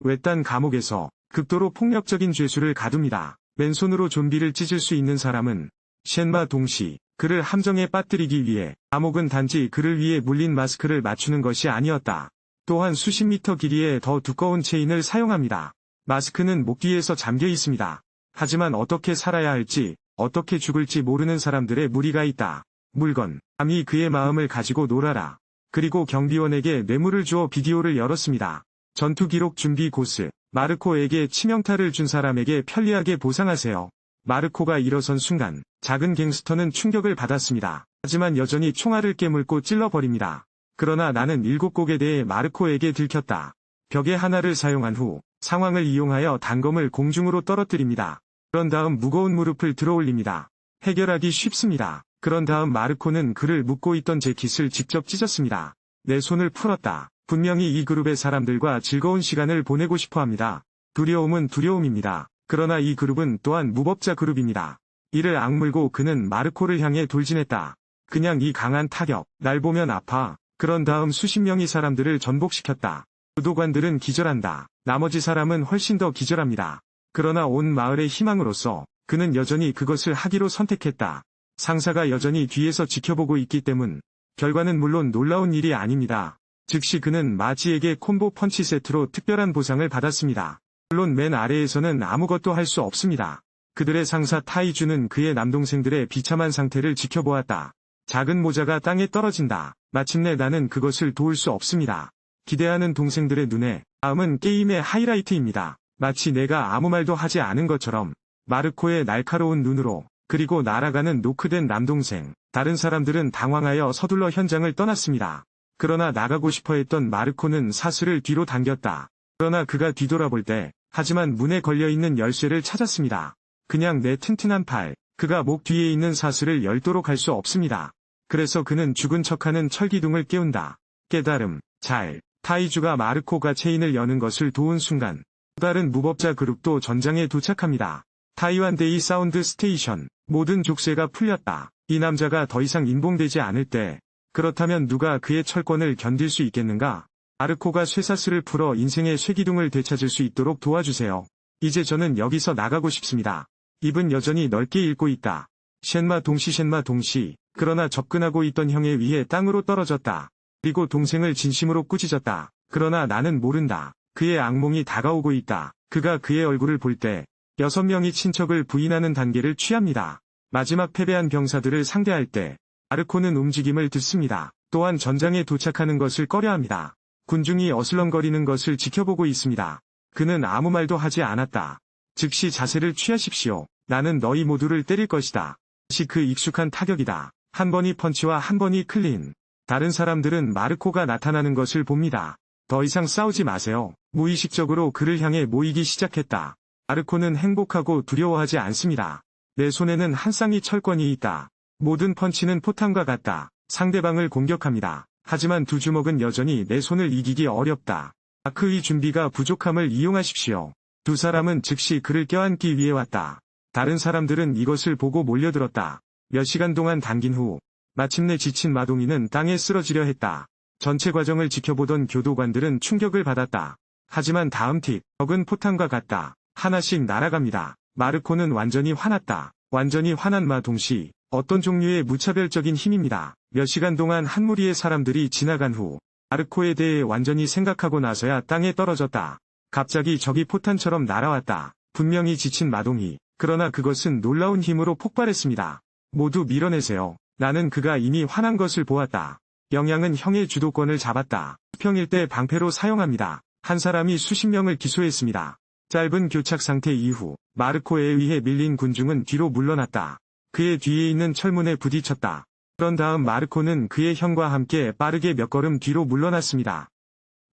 외딴 감옥에서 극도로 폭력적인 죄수를 가둡니다. 맨손으로 좀비를 찢을 수 있는 사람은 셴마 동시. 그를 함정에 빠뜨리기 위해 감옥은 단지 그를 위해 물린 마스크를 맞추는 것이 아니었다. 또한 수십 미터 길이의 더 두꺼운 체인을 사용합니다. 마스크는 목 뒤에서 잠겨 있습니다. 하지만 어떻게 살아야 할지, 어떻게 죽을지 모르는 사람들의 무리가 있다. 물건, 감히 그의 마음을 가지고 놀아라. 그리고 경비원에게 뇌물을 주어 비디오를 열었습니다. 전투 기록 준비 고스, 마르코에게 치명타를 준 사람에게 편리하게 보상하세요. 마르코가 일어선 순간 작은 갱스터는 충격을 받았습니다. 하지만 여전히 총알을 깨물고 찔러버립니다. 그러나 나는 7곡에 대해 마르코에게 들켰다. 벽에 하나를 사용한 후 상황을 이용하여 단검을 공중으로 떨어뜨립니다. 그런 다음 무거운 무릎을 들어올립니다. 해결하기 쉽습니다. 그런 다음 마르코는 그를 묶고 있던 재킷을 직접 찢었습니다. 내 손을 풀었다. 분명히 이 그룹의 사람들과 즐거운 시간을 보내고 싶어합니다. 두려움은 두려움입니다. 그러나 이 그룹은 또한 무법자 그룹입니다. 이를 악물고 그는 마르코를 향해 돌진했다. 그냥 이 강한 타격, 날 보면 아파. 그런 다음 수십 명의 사람들을 전복시켰다. 교도관들은 기절한다. 나머지 사람은 훨씬 더 기절합니다. 그러나 온 마을의 희망으로서 그는 여전히 그것을 하기로 선택했다. 상사가 여전히 뒤에서 지켜보고 있기 때문. 결과는 물론 놀라운 일이 아닙니다. 즉시 그는 마지에게 콤보 펀치 세트로 특별한 보상을 받았습니다. 물론 맨 아래에서는 아무것도 할 수 없습니다. 그들의 상사 타이주는 그의 남동생들의 비참한 상태를 지켜보았다. 작은 모자가 땅에 떨어진다. 마침내 나는 그것을 도울 수 없습니다. 기대하는 동생들의 눈에 다음은 게임의 하이라이트입니다. 마치 내가 아무 말도 하지 않은 것처럼 마르코의 날카로운 눈으로 그리고 날아가는 노크된 남동생. 다른 사람들은 당황하여 서둘러 현장을 떠났습니다. 그러나 나가고 싶어 했던 마르코는 사슬을 뒤로 당겼다. 그러나 그가 뒤돌아볼 때 하지만 문에 걸려있는 열쇠를 찾았습니다. 그냥 내 튼튼한 팔. 그가 목 뒤에 있는 사슬을 열도록 할 수 없습니다. 그래서 그는 죽은 척하는 철기둥을 깨운다. 깨달음. 잘. 타이주가 마르코가 체인을 여는 것을 도운 순간 또 다른 무법자 그룹도 전장에 도착합니다. 타이완 데이 사운드 스테이션. 모든 족쇄가 풀렸다. 이 남자가 더 이상 인봉되지 않을 때 그렇다면 누가 그의 철권을 견딜 수 있겠는가? 마르코가 쇠사슬을 풀어 인생의 쇠기둥을 되찾을 수 있도록 도와주세요. 이제 저는 여기서 나가고 싶습니다. 입은 여전히 넓게 읽고 있다. 셴마 동시. 그러나 접근하고 있던 형에 의해 땅으로 떨어졌다. 그리고 동생을 진심으로 꾸짖었다. 그러나 나는 모른다. 그의 악몽이 다가오고 있다. 그가 그의 얼굴을 볼 때 6명이 친척을 부인하는 단계를 취합니다. 마지막 패배한 병사들을 상대할 때 마르코는 움직임을 듣습니다. 또한 전장에 도착하는 것을 꺼려합니다. 군중이 어슬렁거리는 것을 지켜보고 있습니다. 그는 아무 말도 하지 않았다. 즉시 자세를 취하십시오. 나는 너희 모두를 때릴 것이다. 다시 그 익숙한 타격이다. 한 번이 펀치와 한 번이 클린. 다른 사람들은 마르코가 나타나는 것을 봅니다. 더 이상 싸우지 마세요. 무의식적으로 그를 향해 모이기 시작했다. 마르코는 행복하고 두려워하지 않습니다. 내 손에는 한 쌍의 철권이 있다. 모든 펀치는 포탄과 같다. 상대방을 공격합니다. 하지만 두 주먹은 여전히 내 손을 이기기 어렵다. 아크의 준비가 부족함을 이용하십시오. 두 사람은 즉시 그를 껴안기 위해 왔다. 다른 사람들은 이것을 보고 몰려들었다. 몇 시간 동안 당긴 후 마침내 지친 마동이는 땅에 쓰러지려 했다. 전체 과정을 지켜보던 교도관들은 충격을 받았다. 하지만 다음 틱, 적은 포탄과 같다. 하나씩 날아갑니다. 마르코는 완전히 화났다. 완전히 화난 마동시. 어떤 종류의 무차별적인 힘입니다. 몇 시간 동안 한 무리의 사람들이 지나간 후 마르코에 대해 완전히 생각하고 나서야 땅에 떨어졌다. 갑자기 적이 포탄처럼 날아왔다. 분명히 지친 마동이. 그러나 그것은 놀라운 힘으로 폭발했습니다. 모두 밀어내세요. 나는 그가 이미 화난 것을 보았다. 영양은 형의 주도권을 잡았다. 수평일 때 방패로 사용합니다. 한 사람이 수십 명을 기소했습니다. 짧은 교착 상태 이후 마르코에 의해 밀린 군중은 뒤로 물러났다. 그의 뒤에 있는 철문에 부딪혔다. 그런 다음 마르코는 그의 형과 함께 빠르게 몇 걸음 뒤로 물러났습니다.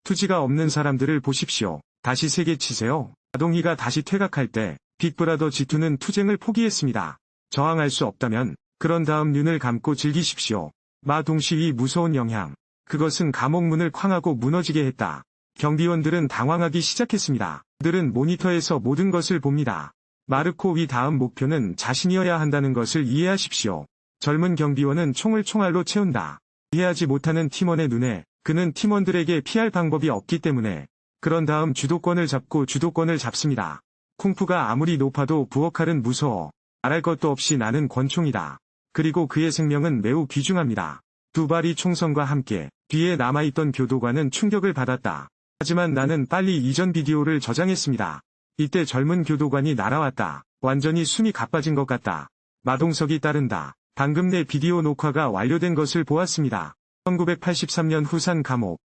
투지가 없는 사람들을 보십시오. 다시 세게 치세요. 마동이가 다시 퇴각할 때 빅브라더 G2는 투쟁을 포기했습니다. 저항할 수 없다면 그런 다음 눈을 감고 즐기십시오. 마동시의 무서운 영향. 그것은 감옥 문을 쾅하고 무너지게 했다. 경비원들은 당황하기 시작했습니다. 그들은 모니터에서 모든 것을 봅니다. 마르코의 다음 목표는 자신이어야 한다는 것을 이해하십시오. 젊은 경비원은 총을 총알로 채운다. 이해하지 못하는 팀원의 눈에 그는 팀원들에게 피할 방법이 없기 때문에 그런 다음 주도권을 잡고 주도권을 잡습니다. 쿵푸가 아무리 높아도 부엌칼은 무서워. 말할 것도 없이 나는 권총이다. 그리고 그의 생명은 매우 귀중합니다. 두 발이 총성과 함께 뒤에 남아있던 교도관은 충격을 받았다. 하지만 나는 빨리 이전 비디오를 저장했습니다. 이때 젊은 교도관이 날아왔다. 완전히 숨이 가빠진 것 같다. 마동석이 따른다. 방금 내 비디오 녹화가 완료된 것을 보았습니다. 1983년 후산 감옥.